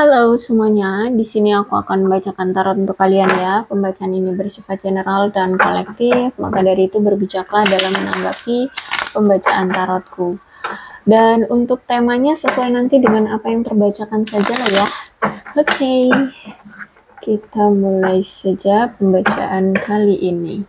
Halo semuanya, di sini aku akan membacakan tarot untuk kalian ya. Pembacaan ini bersifat general dan kolektif, maka dari itu berbijaklah dalam menanggapi pembacaan tarotku. Dan untuk temanya sesuai nanti dengan apa yang terbacakan saja lah ya. Oke, kita mulai saja pembacaan kali ini.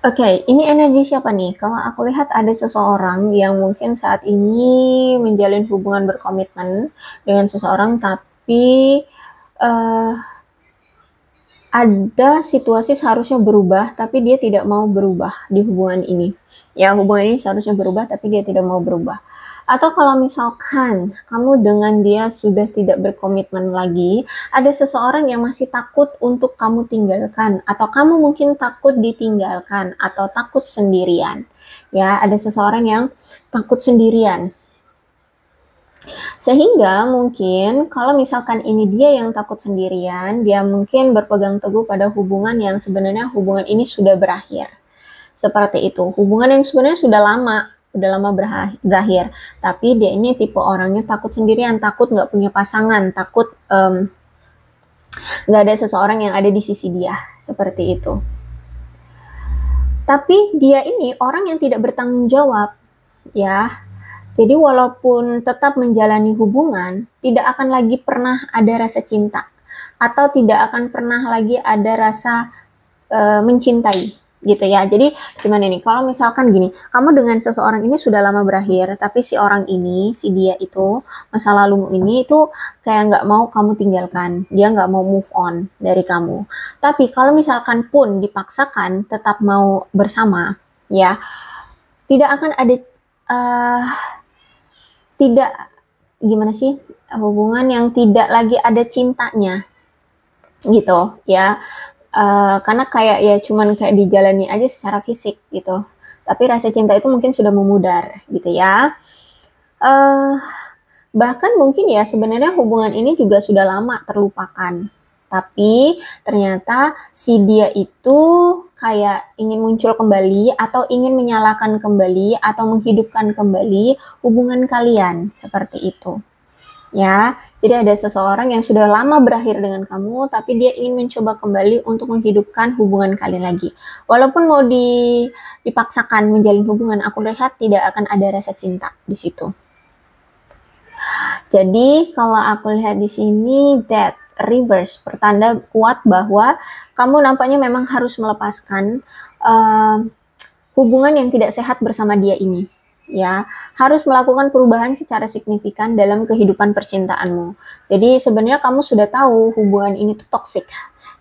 Oke, ini energi siapa nih? Kalau aku lihat ada seseorang yang mungkin saat ini menjalin hubungan berkomitmen dengan seseorang, tapi uh, ada situasi seharusnya berubah, tapi dia tidak mau berubah di hubungan ini. Ya, hubungan ini seharusnya berubah, tapi dia tidak mau berubah. Atau kalau misalkan kamu dengan dia sudah tidak berkomitmen lagi, ada seseorang yang masih takut untuk kamu tinggalkan, atau kamu mungkin takut ditinggalkan, atau takut sendirian. Ya, ada seseorang yang takut sendirian. Sehingga mungkin kalau misalkan ini dia yang takut sendirian, dia mungkin berpegang teguh pada hubungan yang sebenarnya hubungan ini sudah berakhir. Seperti itu. Hubungan yang sebenarnya sudah lama berakhir. Tapi dia ini tipe orangnya takut sendirian, takut nggak punya pasangan, takut nggak ada seseorang yang ada di sisi dia. Seperti itu. Tapi dia ini orang yang tidak bertanggung jawab, ya. Jadi walaupun tetap menjalani hubungan, tidak akan lagi pernah ada rasa cinta, atau tidak akan pernah lagi ada rasa mencintai, gitu ya. Jadi gimana nih? Kalau misalkan gini, kamu dengan seseorang ini sudah lama berakhir, tapi si orang ini, si dia itu, masa lalumu ini itu kayak nggak mau kamu tinggalkan, dia nggak mau move on dari kamu. Tapi kalau misalkan pun dipaksakan tetap mau bersama, ya, tidak akan ada uh, tidak gimana sih, hubungan yang tidak lagi ada cintanya gitu ya. Karena kayak ya cuman kayak dijalani aja secara fisik gitu, tapi rasa cinta itu mungkin sudah memudar gitu ya. uh, Bahkan mungkin ya sebenarnya hubungan ini juga sudah lama terlupakan, tapi ternyata si dia itu kayak ingin muncul kembali, atau ingin menyalakan kembali, atau menghidupkan kembali hubungan kalian, seperti itu. Ya, jadi ada seseorang yang sudah lama berakhir dengan kamu, tapi dia ingin mencoba kembali untuk menghidupkan hubungan kalian lagi. Walaupun mau dipaksakan menjalin hubungan, aku lihat tidak akan ada rasa cinta di situ. Jadi kalau aku lihat di sini Death reverse, pertanda kuat bahwa kamu nampaknya memang harus melepaskan hubungan yang tidak sehat bersama dia ini. Ya, harus melakukan perubahan secara signifikan dalam kehidupan percintaanmu. Jadi sebenarnya kamu sudah tahu hubungan ini tuh toksik.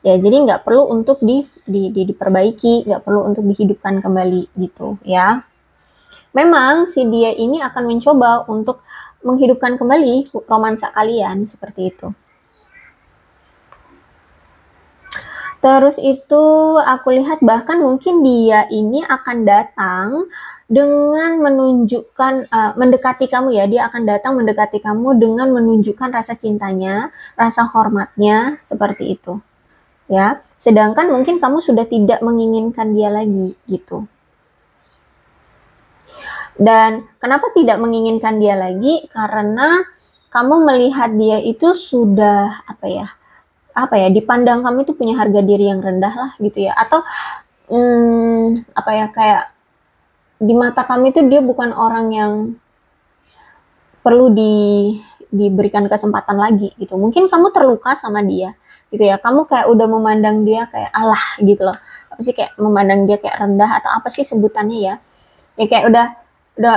Ya, jadi nggak perlu untuk diperbaiki, nggak perlu untuk dihidupkan kembali gitu ya. Memang si dia ini akan mencoba untuk menghidupkan kembali romansa kalian, seperti itu. Terus itu aku lihat bahkan mungkin dia ini akan datang dengan menunjukkan mendekati kamu ya. Dia akan datang mendekati kamu dengan menunjukkan rasa cintanya, rasa hormatnya, seperti itu. Ya. Sedangkan mungkin kamu sudah tidak menginginkan dia lagi gitu. Dan kenapa tidak menginginkan dia lagi? Karena kamu melihat dia itu sudah apa ya? apa ya, dipandang kamu itu punya harga diri yang rendah lah gitu ya, atau apa ya, kayak di mata kami itu dia bukan orang yang perlu diberikan kesempatan lagi gitu. Mungkin kamu terluka sama dia gitu ya. Kamu kayak udah memandang dia kayak Allah gitu loh. Apa sih, kayak memandang dia kayak rendah atau apa sih sebutannya ya? Ya kayak udah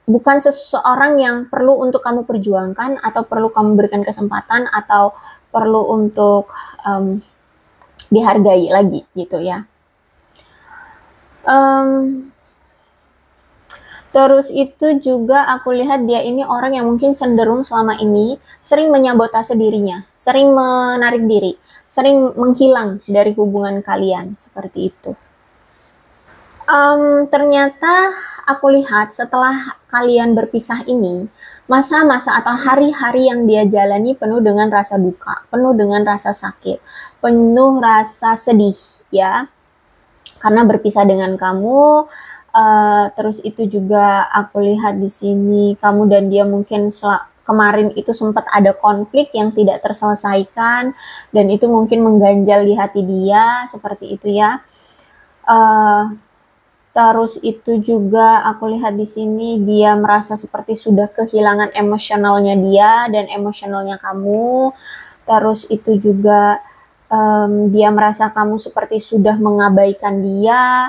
bukan seseorang yang perlu untuk kamu perjuangkan atau perlu kamu berikan kesempatan atau perlu untuk dihargai lagi gitu ya. Terus itu juga aku lihat dia ini orang yang mungkin cenderung selama ini sering menyabotase dirinya, sering menarik diri, sering menghilang dari hubungan kalian, seperti itu. Ternyata aku lihat setelah kalian berpisah ini, masa-masa atau hari-hari yang dia jalani penuh dengan rasa duka, penuh dengan rasa sakit, penuh rasa sedih ya, karena berpisah dengan kamu. Terus itu juga aku lihat di sini kamu dan dia mungkin kemarin itu sempat ada konflik yang tidak terselesaikan dan itu mungkin mengganjal di hati dia, seperti itu ya. Terus itu juga aku lihat di sini dia merasa seperti sudah kehilangan emosionalnya dia dan emosionalnya kamu. Terus itu juga dia merasa kamu seperti sudah mengabaikan dia.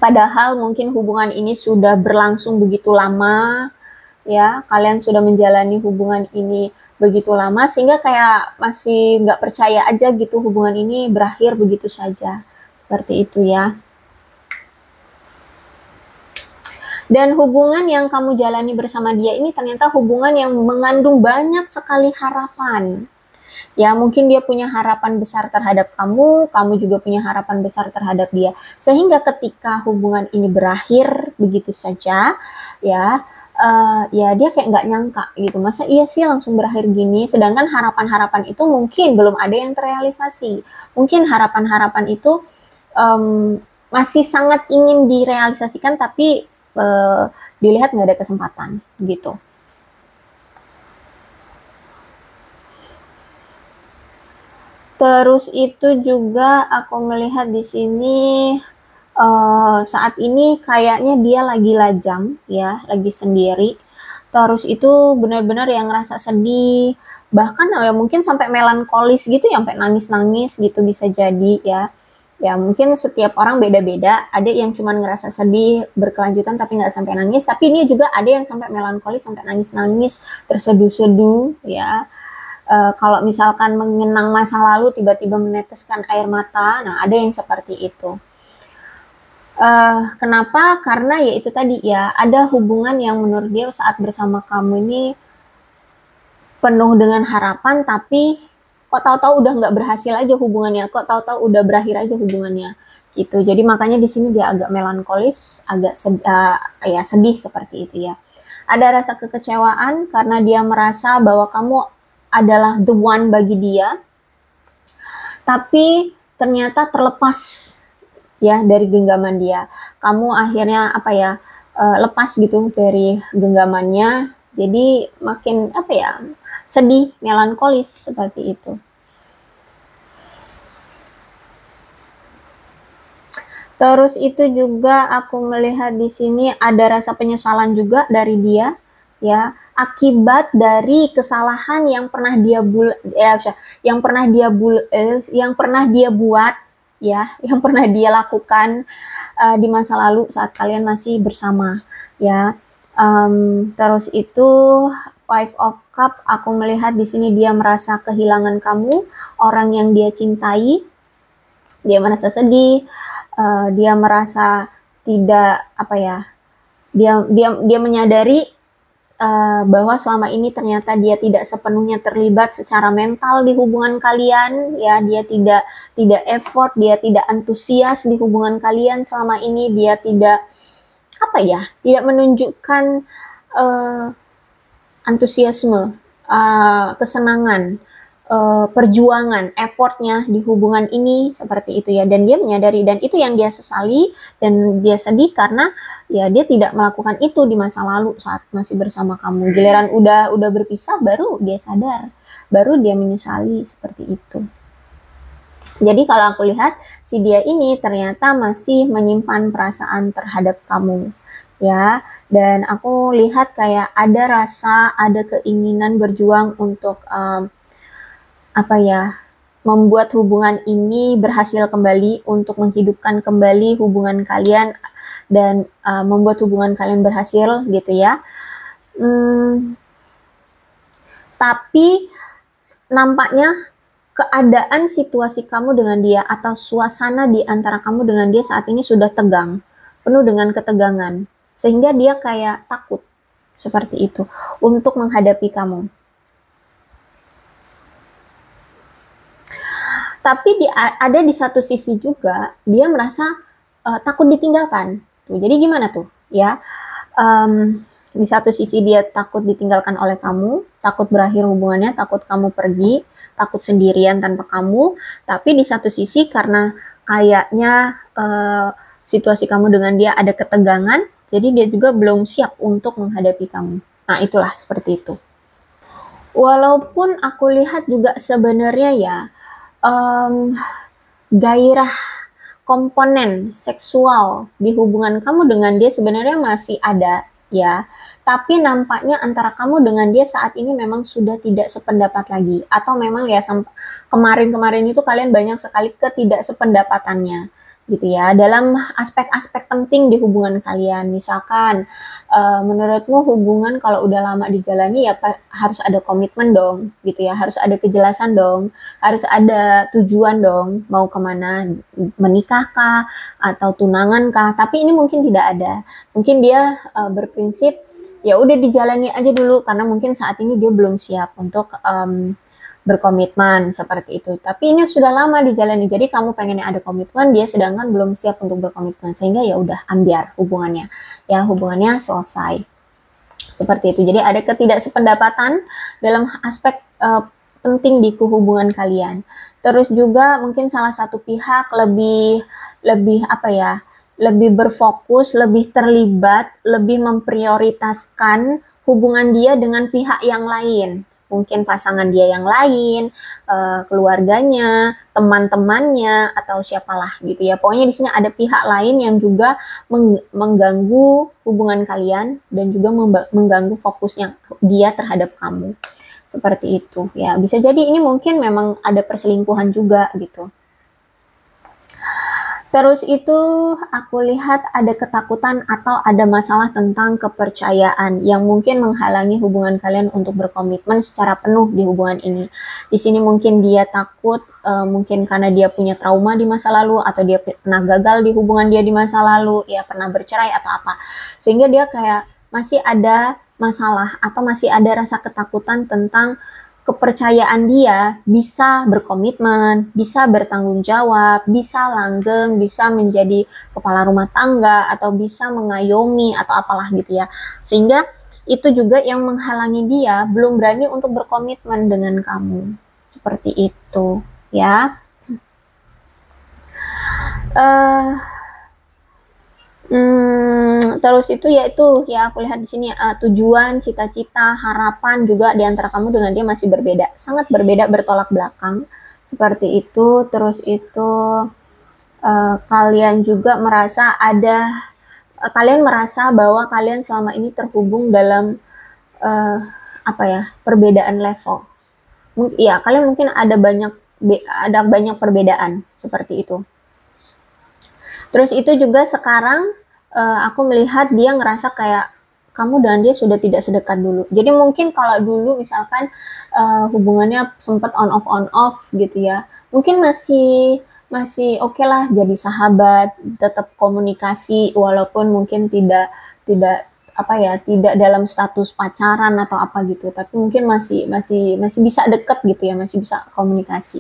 Padahal mungkin hubungan ini sudah berlangsung begitu lama ya, kalian sudah menjalani hubungan ini begitu lama sehingga kayak masih nggak percaya aja gitu hubungan ini berakhir begitu saja, seperti itu ya. Dan hubungan yang kamu jalani bersama dia ini ternyata hubungan yang mengandung banyak sekali harapan. Ya, mungkin dia punya harapan besar terhadap kamu, kamu juga punya harapan besar terhadap dia. Sehingga ketika hubungan ini berakhir begitu saja, ya, ya dia kayak nggak nyangka gitu. Masa iya sih langsung berakhir gini? Sedangkan harapan-harapan itu mungkin belum ada yang terrealisasi. Mungkin harapan-harapan itu masih sangat ingin direalisasikan, tapi dilihat nggak ada kesempatan gitu. Terus itu juga aku melihat di sini saat ini kayaknya dia lagi lajang ya, lagi sendiri. Terus itu benar-benar yang ngerasa sedih, bahkan ya mungkin sampai melankolis gitu ya, sampai nangis-nangis gitu bisa jadi ya. Ya mungkin setiap orang beda-beda, ada yang cuma ngerasa sedih berkelanjutan tapi nggak sampai nangis, tapi ini juga ada yang sampai melankolis, sampai nangis-nangis, terseduh-seduh ya. Kalau misalkan mengenang masa lalu tiba-tiba meneteskan air mata, nah ada yang seperti itu. Kenapa? Karena ya itu tadi ya, ada hubungan yang menurut dia saat bersama kamu ini penuh dengan harapan, tapi kok tahu-tahu udah nggak berhasil aja hubungannya, kok tahu-tahu udah berakhir aja hubungannya gitu. Jadi makanya di sini dia agak melankolis, agak ya sedih seperti itu ya. Ada rasa kekecewaan karena dia merasa bahwa kamu adalah the one bagi dia, tapi ternyata terlepas ya dari genggaman dia. Kamu akhirnya apa ya, lepas gitu dari genggamannya, jadi makin apa ya, sedih, melankolis seperti itu. Terus itu juga aku melihat di sini ada rasa penyesalan juga dari dia ya, akibat dari kesalahan yang pernah dia yang pernah dia buat ya, yang pernah dia lakukan di masa lalu saat kalian masih bersama ya. Terus itu Five of Cup, aku melihat di sini dia merasa kehilangan kamu, orang yang dia cintai. Dia merasa sedih, dia merasa tidak apa ya, dia menyadari bahwa selama ini ternyata dia tidak sepenuhnya terlibat secara mental di hubungan kalian ya, dia tidak effort, dia tidak antusias di hubungan kalian selama ini, dia tidak apa ya, tidak menunjukkan antusiasme, kesenangan perjuangan, effortnya di hubungan ini seperti itu ya, dan dia menyadari, dan itu yang dia sesali dan dia sedih karena ya dia tidak melakukan itu di masa lalu saat masih bersama kamu. Giliran udah berpisah baru dia sadar, baru dia menyesali seperti itu. Jadi kalau aku lihat si dia ini ternyata masih menyimpan perasaan terhadap kamu ya, dan aku lihat kayak ada rasa, ada keinginan berjuang untuk apa ya, membuat hubungan ini berhasil kembali, untuk menghidupkan kembali hubungan kalian dan membuat hubungan kalian berhasil gitu ya. Tapi nampaknya keadaan situasi kamu dengan dia atau suasana di antara kamu dengan dia saat ini sudah tegang, penuh dengan ketegangan, sehingga dia kayak takut seperti itu untuk menghadapi kamu. Tapi ada di satu sisi juga dia merasa takut ditinggalkan. Tuh, jadi gimana tuh ya? Di satu sisi dia takut ditinggalkan oleh kamu, takut berakhir hubungannya, takut kamu pergi, takut sendirian tanpa kamu. Tapi di satu sisi karena kayaknya situasi kamu dengan dia ada ketegangan, jadi dia juga belum siap untuk menghadapi kamu. Nah, itulah seperti itu. Walaupun aku lihat juga sebenarnya ya, gairah komponen seksual di hubungan kamu dengan dia sebenarnya masih ada ya, tapi nampaknya antara kamu dengan dia saat ini memang sudah tidak sependapat lagi, atau memang ya kemarin-kemarin itu kalian banyak sekali ketidaksependapatannya gitu ya, dalam aspek-aspek penting di hubungan kalian. Misalkan menurutmu hubungan kalau udah lama dijalani ya harus ada komitmen dong gitu ya, harus ada kejelasan dong, harus ada tujuan dong, mau kemana, menikahkah atau tunangan kah. Tapi ini mungkin tidak ada, mungkin dia berprinsip ya udah dijalani aja dulu karena mungkin saat ini dia belum siap untuk berkomitmen seperti itu. Tapi ini sudah lama dijalani, jadi kamu pengennya ada komitmen, dia sedangkan belum siap untuk berkomitmen, sehingga ya udah ambiar hubungannya, ya hubungannya selesai seperti itu. Jadi ada ketidaksependapatan dalam aspek penting di hubungan kalian. Terus juga mungkin salah satu pihak lebih apa ya, lebih berfokus, lebih terlibat, lebih memprioritaskan hubungan dia dengan pihak yang lain. Mungkin pasangan dia yang lain, keluarganya, teman-temannya, atau siapalah gitu ya. Pokoknya di sini ada pihak lain yang juga mengganggu hubungan kalian dan juga mengganggu fokusnya dia terhadap kamu. Seperti itu ya. Bisa jadi ini mungkin memang ada perselingkuhan juga gitu. Terus itu aku lihat ada ketakutan atau ada masalah tentang kepercayaan yang mungkin menghalangi hubungan kalian untuk berkomitmen secara penuh di hubungan ini. Di sini mungkin dia takut, mungkin karena dia punya trauma di masa lalu, atau dia pernah gagal di hubungan dia di masa lalu, ya pernah bercerai atau apa. Sehingga dia kayak masih ada masalah atau masih ada rasa ketakutan tentang kepercayaan dia bisa berkomitmen, bisa bertanggung jawab, bisa langgeng, bisa menjadi kepala rumah tangga, atau bisa mengayomi atau apalah gitu ya. Sehingga itu juga yang menghalangi dia belum berani untuk berkomitmen dengan kamu. Seperti itu ya. Terus itu yaitu ya aku lihat di sini tujuan, cita-cita, harapan juga di antara kamu dengan dia masih berbeda, sangat berbeda, bertolak belakang seperti itu. Terus itu kalian juga merasa kalian merasa bahwa kalian selama ini terhubung dalam apa ya, perbedaan level. Ya kalian mungkin ada banyak perbedaan seperti itu. Terus itu juga sekarang aku melihat dia ngerasa kayak kamu dan dia sudah tidak sedekat dulu. Jadi mungkin kalau dulu misalkan hubungannya sempat on off gitu ya, mungkin masih oke lah jadi sahabat, tetap komunikasi walaupun mungkin tidak apa ya, tidak dalam status pacaran atau apa gitu, tapi mungkin masih bisa deket gitu ya, masih bisa komunikasi.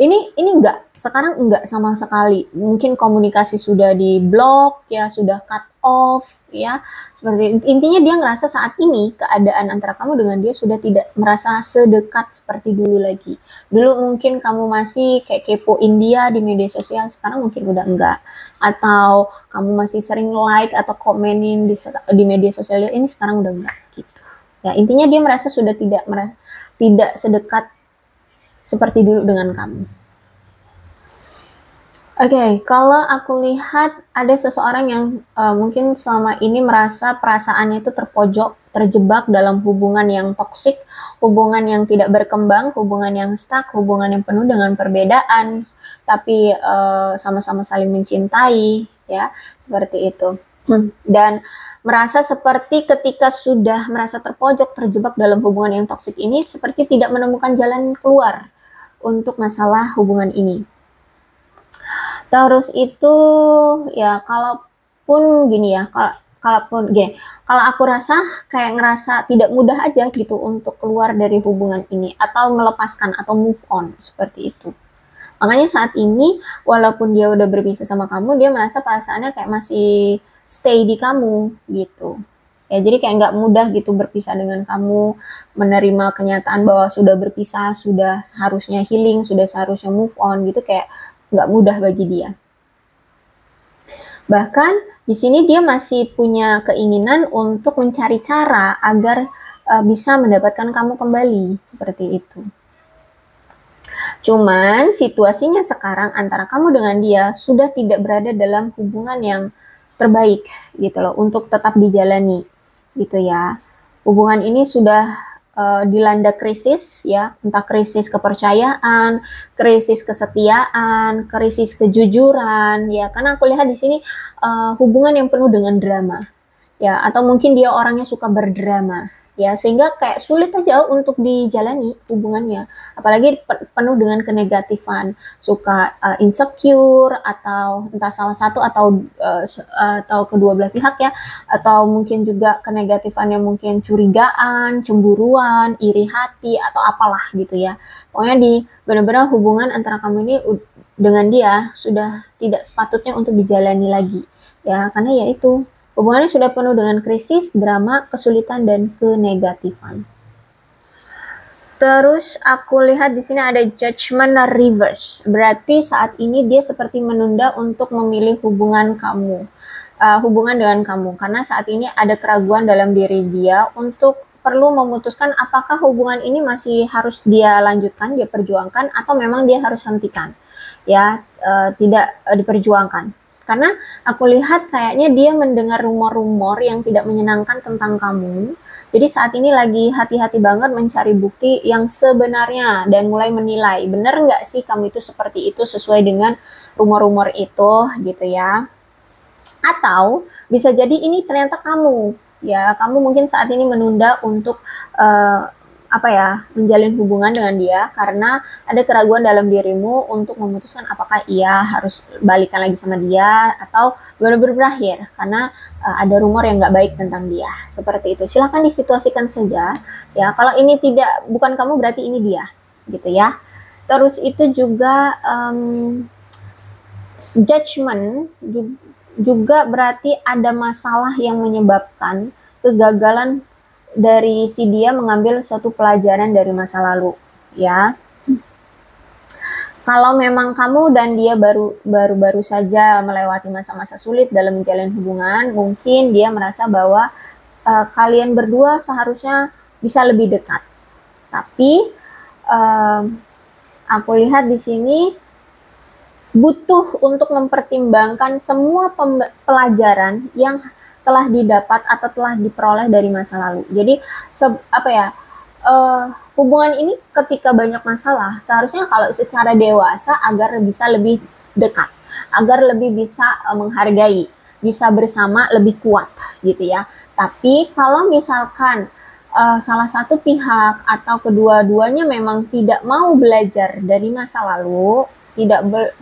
Ini enggak, sekarang enggak sama sekali. Mungkin komunikasi sudah di blok ya, sudah cut off ya. Seperti intinya dia ngerasa saat ini keadaan antara kamu dengan dia sudah tidak merasa sedekat seperti dulu lagi. Dulu mungkin kamu masih kayak kepoin dia di media sosial, sekarang mungkin udah enggak. Atau kamu masih sering like atau komenin di media sosial ini, sekarang udah enggak gitu. Ya, intinya dia merasa sudah tidak sedekat seperti dulu dengan kamu. Oke, kalau aku lihat ada seseorang yang mungkin selama ini merasa perasaannya itu terpojok, terjebak dalam hubungan yang toksik, hubungan yang tidak berkembang, hubungan yang stuck, hubungan yang penuh dengan perbedaan, tapi sama-sama saling mencintai, ya, seperti itu. Dan merasa seperti ketika sudah merasa terpojok, terjebak dalam hubungan yang toksik ini, seperti tidak menemukan jalan keluar untuk masalah hubungan ini. Terus itu ya kalaupun gini ya, kalau aku rasa kayak ngerasa tidak mudah aja gitu untuk keluar dari hubungan ini atau melepaskan atau move on seperti itu. Makanya saat ini walaupun dia udah berpisah sama kamu, dia merasa perasaannya kayak masih stay di kamu gitu. Ya, jadi kayak nggak mudah gitu berpisah dengan kamu, menerima kenyataan bahwa sudah berpisah, sudah seharusnya healing, sudah seharusnya move on gitu, kayak nggak mudah bagi dia. Bahkan di sini dia masih punya keinginan untuk mencari cara agar bisa mendapatkan kamu kembali, seperti itu. Cuman situasinya sekarang antara kamu dengan dia sudah tidak berada dalam hubungan yang terbaik gitu loh, untuk tetap dijalani gitu ya. Hubungan ini sudah dilanda krisis ya, entah krisis kepercayaan, krisis kesetiaan, krisis kejujuran ya. Karena aku lihat di sini hubungan yang penuh dengan drama ya, atau mungkin dia orangnya suka berdrama ya, sehingga kayak sulit aja untuk dijalani hubungannya, apalagi penuh dengan kenegatifan, suka insecure atau entah salah satu atau kedua belah pihak ya, atau mungkin juga kenegatifan yang mungkin curigaan, cemburuan, iri hati atau apalah gitu ya. Pokoknya benar-benar hubungan antara kamu ini dengan dia sudah tidak sepatutnya untuk dijalani lagi ya, karena ya itu hubungannya sudah penuh dengan krisis, drama, kesulitan, dan kenegatifan. Terus aku lihat di sini ada judgment reverse. Berarti saat ini dia seperti menunda untuk memilih hubungan dengan kamu. Karena saat ini ada keraguan dalam diri dia untuk perlu memutuskan apakah hubungan ini masih harus dia lanjutkan, dia perjuangkan, atau memang dia harus hentikan. Ya, tidak diperjuangkan. Karena aku lihat kayaknya dia mendengar rumor-rumor yang tidak menyenangkan tentang kamu. Jadi saat ini lagi hati-hati banget mencari bukti yang sebenarnya dan mulai menilai, benar nggak sih kamu itu seperti itu sesuai dengan rumor-rumor itu gitu ya. Atau bisa jadi ini ternyata kamu, ya kamu mungkin saat ini menunda untuk menjalin hubungan dengan dia karena ada keraguan dalam dirimu untuk memutuskan apakah ia harus balikan lagi sama dia atau benar-benar berakhir karena ada rumor yang nggak baik tentang dia, seperti itu. Silahkan disituasikan saja ya, kalau ini bukan kamu berarti ini dia gitu ya. Terus itu juga judgment juga berarti ada masalah yang menyebabkan kegagalan dari si dia mengambil suatu pelajaran dari masa lalu ya. Kalau memang kamu dan dia baru saja melewati masa-masa sulit dalam menjalin hubungan, mungkin dia merasa bahwa kalian berdua seharusnya bisa lebih dekat. Tapi aku lihat di sini butuh untuk mempertimbangkan semua pelajaran yang telah didapat atau telah diperoleh dari masa lalu. Jadi hubungan ini ketika banyak masalah seharusnya kalau secara dewasa agar bisa lebih dekat, agar lebih bisa menghargai, bisa bersama lebih kuat gitu ya. Tapi kalau misalkan salah satu pihak atau kedua-duanya memang tidak mau belajar dari masa lalu,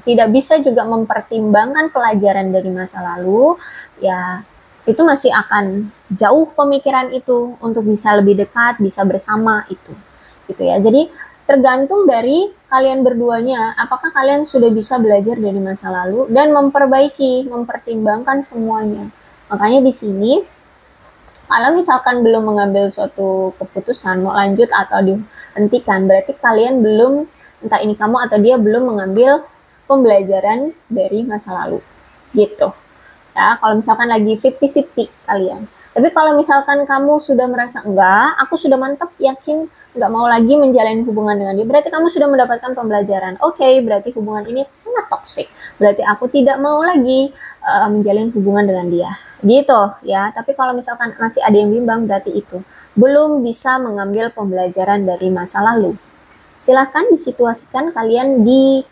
tidak bisa juga mempertimbangkan pelajaran dari masa lalu, ya itu masih akan jauh pemikiran itu untuk bisa lebih dekat, bisa bersama itu gitu ya. Jadi tergantung dari kalian berduanya, apakah kalian sudah bisa belajar dari masa lalu dan memperbaiki, mempertimbangkan semuanya Makanya di sini kalau misalkan belum mengambil suatu keputusan mau lanjut atau dihentikan, berarti kalian belum, entah ini kamu atau dia belum mengambil pembelajaran dari masa lalu gitu ya. Kalau misalkan lagi 50-50 kalian, tapi kalau misalkan kamu sudah merasa enggak, aku sudah mantap yakin nggak mau lagi menjalin hubungan dengan dia, berarti kamu sudah mendapatkan pembelajaran. Oke, berarti hubungan ini sangat toksik, berarti aku tidak mau lagi menjalin hubungan dengan dia gitu ya. Tapi kalau misalkan masih ada yang bimbang, berarti itu belum bisa mengambil pembelajaran dari masa lalu. Silahkan disituasikan kalian di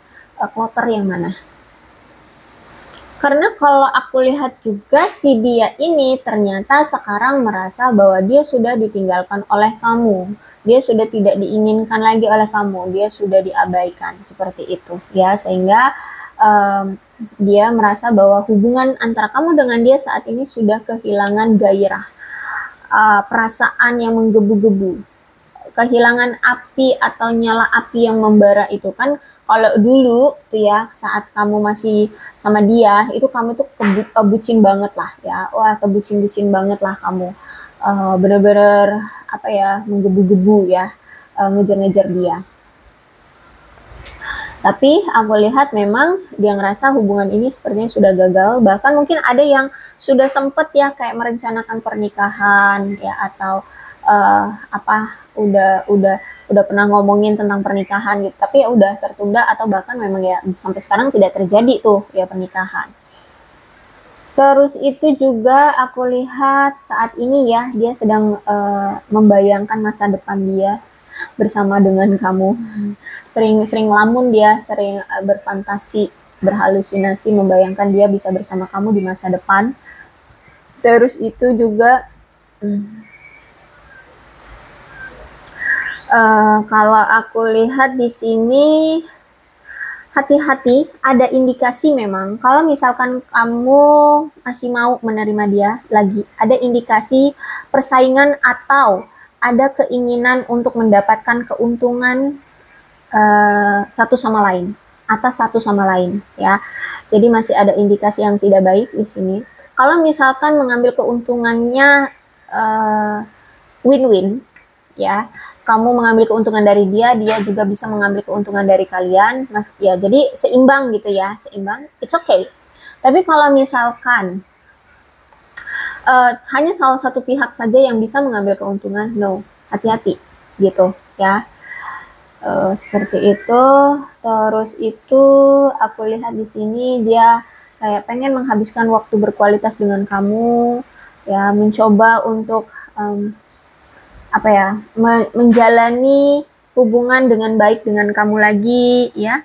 kloter yang mana. Karena kalau aku lihat juga si dia ini ternyata sekarang merasa bahwa dia sudah ditinggalkan oleh kamu. Dia sudah tidak diinginkan lagi oleh kamu. Dia sudah diabaikan seperti itu ya. Sehingga dia merasa bahwa hubungan antara kamu dengan dia saat ini sudah kehilangan gairah, perasaan yang menggebu-gebu, kehilangan api atau nyala api yang membara itu kan. Kalau dulu tuh ya, saat kamu masih sama dia, itu kamu tuh kebucin banget lah ya. Wah, kebucin-bucin banget lah kamu. Bener-bener apa ya, menggebu-gebu ya, ngejar-ngejar dia. Tapi aku lihat memang dia ngerasa hubungan ini sepertinya sudah gagal. Bahkan mungkin ada yang sudah sempet ya kayak merencanakan pernikahan ya, atau udah pernah ngomongin tentang pernikahan gitu, tapi ya udah tertunda atau bahkan memang ya sampai sekarang tidak terjadi tuh ya pernikahan. Terus itu juga aku lihat saat ini ya dia sedang membayangkan masa depan dia bersama dengan kamu. Sering lamun dia, sering berfantasi, berhalusinasi, membayangkan dia bisa bersama kamu di masa depan. Terus itu juga kalau aku lihat di sini, hati-hati, ada indikasi memang kalau misalkan kamu masih mau menerima dia lagi, ada indikasi persaingan atau ada keinginan untuk mendapatkan keuntungan satu sama lain, atas satu sama lain ya. Jadi masih ada indikasi yang tidak baik di sini. Kalau misalkan mengambil keuntungannya win-win ya, kamu mengambil keuntungan dari dia, dia juga bisa mengambil keuntungan dari kalian, mas ya. Jadi seimbang gitu ya, seimbang, it's okay. Tapi kalau misalkan hanya salah satu pihak saja yang bisa mengambil keuntungan, no, hati-hati gitu ya. Seperti itu. Terus itu aku lihat di sini dia kayak pengen menghabiskan waktu berkualitas dengan kamu ya, mencoba untuk apa ya, menjalani hubungan dengan baik dengan kamu lagi ya.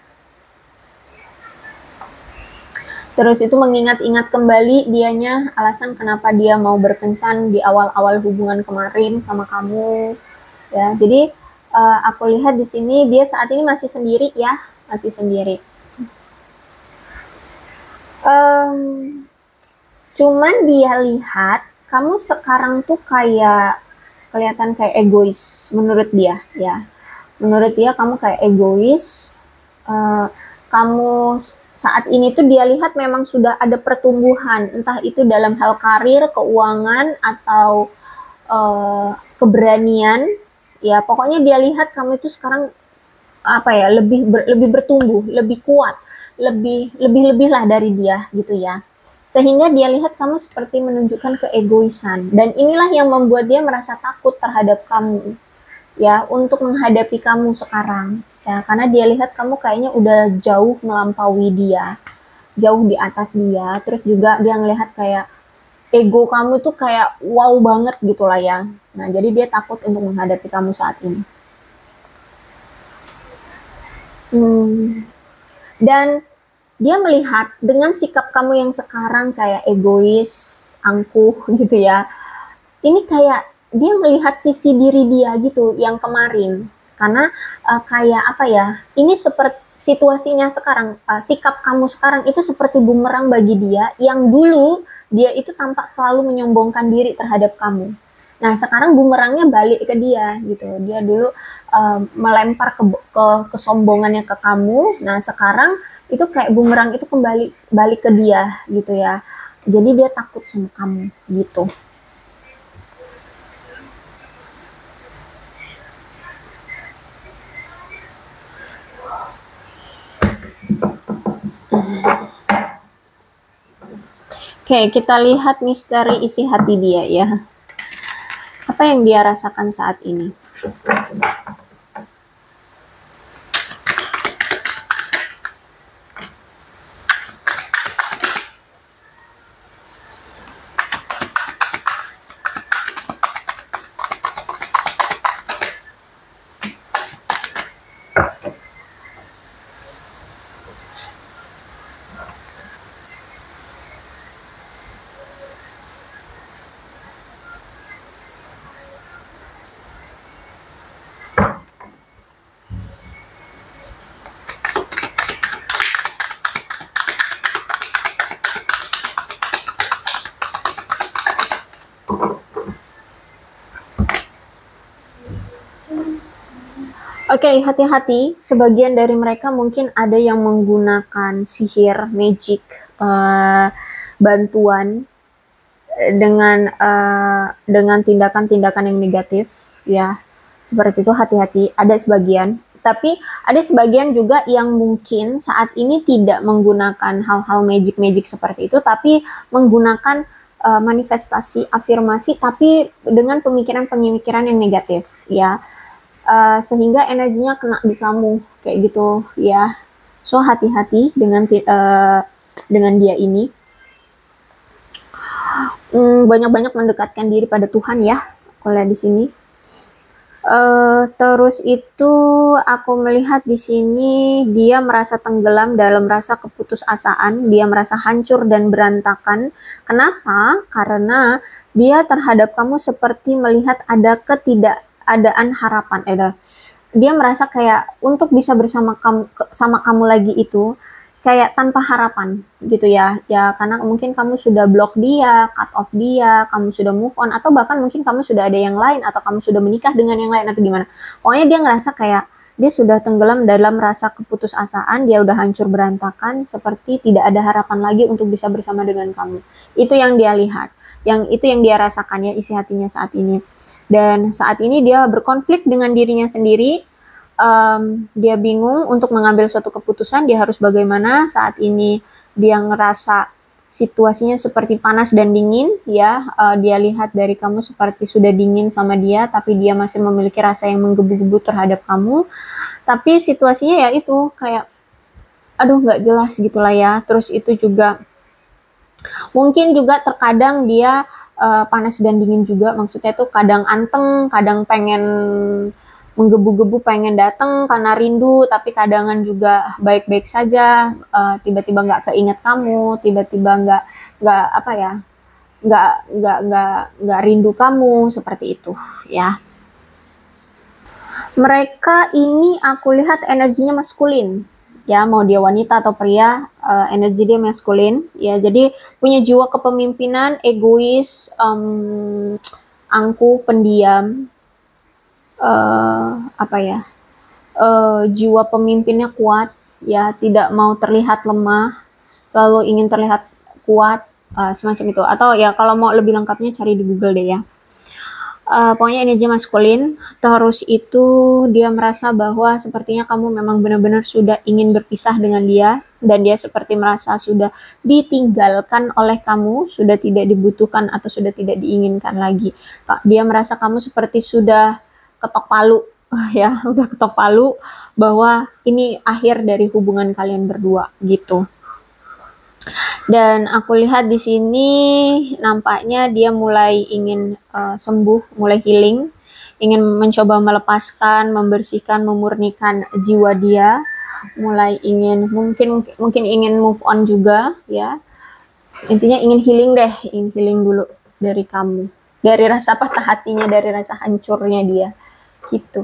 Terus itu mengingat-ingat kembali dianya alasan kenapa dia mau berkencan di awal-awal hubungan kemarin sama kamu ya. Jadi aku lihat di sini dia saat ini masih sendiri ya, masih sendiri. Cuman dia lihat kamu sekarang tuh kayak kelihatan kayak egois menurut dia ya. Menurut dia kamu kayak egois. Kamu saat ini tuh dia lihat memang sudah ada pertumbuhan, entah itu dalam hal karir, keuangan, atau keberanian ya. Pokoknya dia lihat kamu itu sekarang apa ya, lebih bertumbuh, lebih kuat, lebih lah dari dia gitu ya. Sehingga dia lihat kamu seperti menunjukkan keegoisan, dan inilah yang membuat dia merasa takut terhadap kamu ya, untuk menghadapi kamu sekarang ya, karena dia lihat kamu kayaknya udah jauh melampaui dia, jauh di atas dia. Terus juga dia ngelihat kayak ego kamu tuh kayak wow banget gitu lah ya. Nah, jadi dia takut untuk menghadapi kamu saat ini. Dan dia melihat dengan sikap kamu yang sekarang kayak egois, angkuh gitu ya, ini kayak dia melihat sisi diri dia gitu yang kemarin. Karena kayak apa ya, ini seperti situasinya sekarang, sikap kamu sekarang itu seperti bumerang bagi dia, yang dulu dia itu tampak selalu menyombongkan diri terhadap kamu. Nah, sekarang bumerangnya balik ke dia gitu. Dia dulu melempar ke kesombongannya ke kamu. Nah, sekarang itu kayak bumerang itu kembali balik ke dia gitu ya. Jadi dia takut sama kamu gitu. Oke, kita lihat misteri isi hati dia ya. Apa yang dia rasakan saat ini? Oke, hati-hati. Sebagian dari mereka mungkin ada yang menggunakan sihir, magic, bantuan dengan tindakan-tindakan yang negatif, ya. Seperti itu, hati-hati. Ada sebagian, tapi ada sebagian juga yang mungkin saat ini tidak menggunakan hal-hal magic-magic seperti itu, tapi menggunakan manifestasi, afirmasi, tapi dengan pemikiran-pemikiran yang negatif, ya. Sehingga energinya kena di kamu kayak gitu ya. So hati-hati dengan dia ini. Banyak-banyak mendekatkan diri pada Tuhan ya. Kalau di sini. Terus itu aku melihat di sini dia merasa tenggelam dalam rasa keputusasaan, dia merasa hancur dan berantakan. Kenapa? Karena dia terhadap kamu seperti melihat ada ketidakadaan harapan. Dia merasa kayak untuk bisa bersama kamu lagi itu kayak tanpa harapan gitu ya. Ya karena mungkin kamu sudah blok dia, cut off dia, kamu sudah move on, atau bahkan mungkin kamu sudah ada yang lain, atau kamu sudah menikah dengan yang lain, atau gimana. Pokoknya dia ngerasa kayak dia sudah tenggelam dalam rasa keputusasaan, dia udah hancur berantakan, seperti tidak ada harapan lagi untuk bisa bersama dengan kamu. Itu yang dia lihat, itu yang dia rasakan ya, isi hatinya saat ini. Dan saat ini dia berkonflik dengan dirinya sendiri. Dia bingung untuk mengambil suatu keputusan, dia harus bagaimana. Saat ini dia ngerasa situasinya seperti panas dan dingin ya. Dia lihat dari kamu seperti sudah dingin sama dia, tapi dia masih memiliki rasa yang menggebu-gebu terhadap kamu. Tapi situasinya ya itu kayak aduh nggak jelas gitulah ya. Terus itu juga mungkin juga terkadang dia panas dan dingin juga, maksudnya tuh kadang anteng, kadang pengen menggebu-gebu pengen datang karena rindu, tapi kadangan juga baik-baik saja, tiba-tiba nggak keinget kamu, tiba-tiba nggak apa ya, nggak rindu kamu, seperti itu ya. Mereka ini aku lihat energinya maskulin ya, mau dia wanita atau pria, energi dia maskulin ya. Jadi punya jiwa kepemimpinan, egois, angkuh, pendiam, apa ya, jiwa pemimpinnya kuat ya, tidak mau terlihat lemah, selalu ingin terlihat kuat, semacam itu. Atau ya kalau mau lebih lengkapnya cari di Google deh ya. Pokoknya energi maskulin. Terus itu dia merasa bahwa sepertinya kamu memang benar-benar sudah ingin berpisah dengan dia, dan dia seperti merasa sudah ditinggalkan oleh kamu, sudah tidak dibutuhkan atau sudah tidak diinginkan lagi. Dia merasa kamu seperti sudah ketok palu ya, udah ketok palu bahwa ini akhir dari hubungan kalian berdua gitu. Dan aku lihat di sini nampaknya dia mulai ingin sembuh, mulai healing, ingin mencoba melepaskan, membersihkan, memurnikan jiwa dia, mulai ingin mungkin ingin move on juga ya. Intinya ingin healing dulu dari kamu, dari rasa patah hatinya, dari rasa hancurnya dia gitu.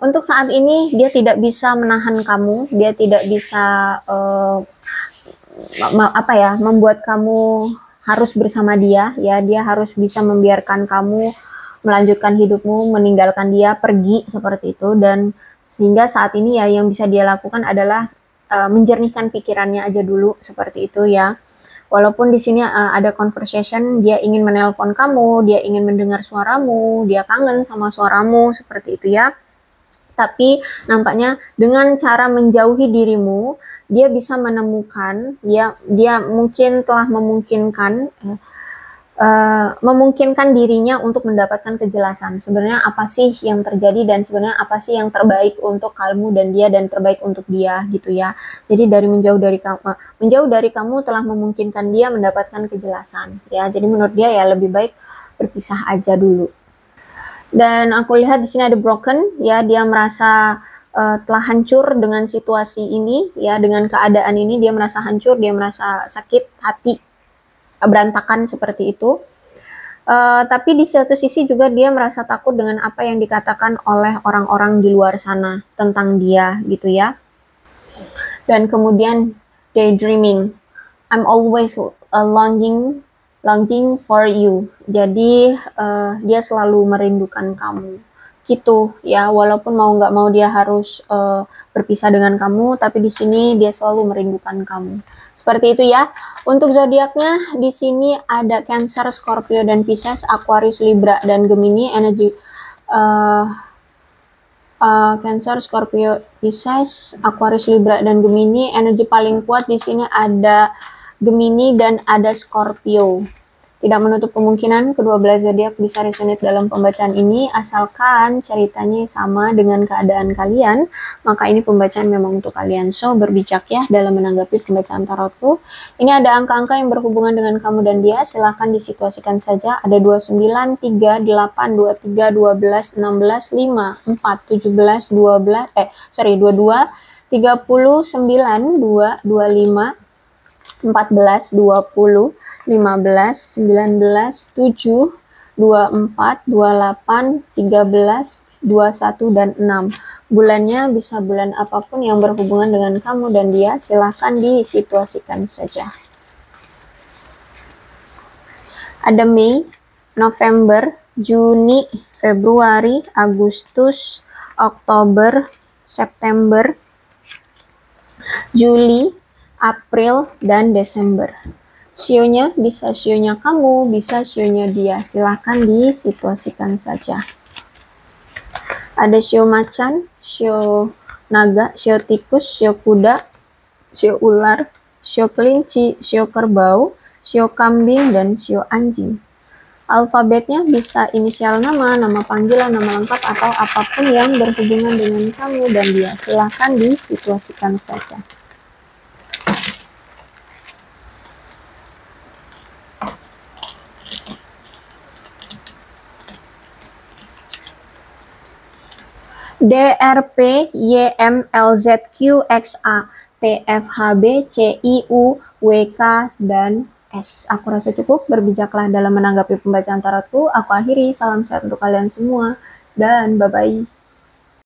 Untuk saat ini dia tidak bisa menahan kamu, dia tidak bisa membuat kamu harus bersama dia, ya. Dia harus bisa membiarkan kamu melanjutkan hidupmu, meninggalkan dia pergi seperti itu. Dan sehingga saat ini ya yang bisa dia lakukan adalah menjernihkan pikirannya aja dulu seperti itu ya. Walaupun di sini ada conversation, dia ingin menelpon kamu, dia ingin mendengar suaramu, dia kangen sama suaramu seperti itu ya. Tapi nampaknya dengan cara menjauhi dirimu, dia bisa menemukan, dia mungkin telah memungkinkan dirinya untuk mendapatkan kejelasan sebenarnya apa sih yang terjadi dan sebenarnya apa sih yang terbaik untuk kamu dan dia dan terbaik untuk dia gitu ya. Jadi dari menjauh dari kamu telah memungkinkan dia mendapatkan kejelasan ya. Jadi menurut dia ya lebih baik berpisah aja dulu. Dan aku lihat di sini ada broken ya, dia merasa telah hancur dengan situasi ini ya, dengan keadaan ini dia merasa hancur, dia merasa sakit hati, berantakan seperti itu. Tapi di satu sisi juga dia merasa takut dengan apa yang dikatakan oleh orang-orang di luar sana tentang dia gitu ya. Dan kemudian daydreaming, I'm always longing for you. Jadi dia selalu merindukan kamu gitu ya, walaupun mau nggak mau dia harus berpisah dengan kamu, tapi di sini dia selalu merindukan kamu. Seperti itu ya. Untuk zodiaknya di sini ada Cancer, Scorpio dan Pisces, Aquarius, Libra dan Gemini. Energi Cancer, Scorpio, Pisces, Aquarius, Libra dan Gemini. Energi paling kuat di sini ada Gemini dan ada Scorpio. Tidak menutup kemungkinan kedua belah zodiak bisa resonate dalam pembacaan ini, asalkan ceritanya sama dengan keadaan kalian, maka ini pembacaan memang untuk kalian. So, berbijak ya dalam menanggapi pembacaan tarotku. Ini ada angka-angka yang berhubungan dengan kamu dan dia, silahkan disituasikan saja. Ada 29, 3, 8, 23, 12, 16, 5, 4, 17, 22, 30, 9, 2, 25, 14, 20, 15, 19, 7, 24, 28, 13, 21, dan 6. Bulannya bisa bulan apapun yang berhubungan dengan kamu dan dia, silahkan disituasikan saja. Ada Mei, November, Juni, Februari, Agustus, Oktober, September, Juli, April, dan Desember. Sionya bisa sionya kamu, bisa sionya dia. Silahkan disituasikan saja. Ada sio macan, sio naga, sio tikus, sio kuda, sio ular, sio kelinci, sio kerbau, sio kambing, dan sio anjing. Alfabetnya bisa inisial nama, nama panggilan, nama lengkap, atau apapun yang berhubungan dengan kamu dan dia. Silahkan disituasikan saja. DRP YMLZQXA TFHB CIUWK dan S. Aku rasa cukup, berbijaklah dalam menanggapi pembacaan tarotku. Aku akhiri, salam sehat untuk kalian semua dan bye-bye.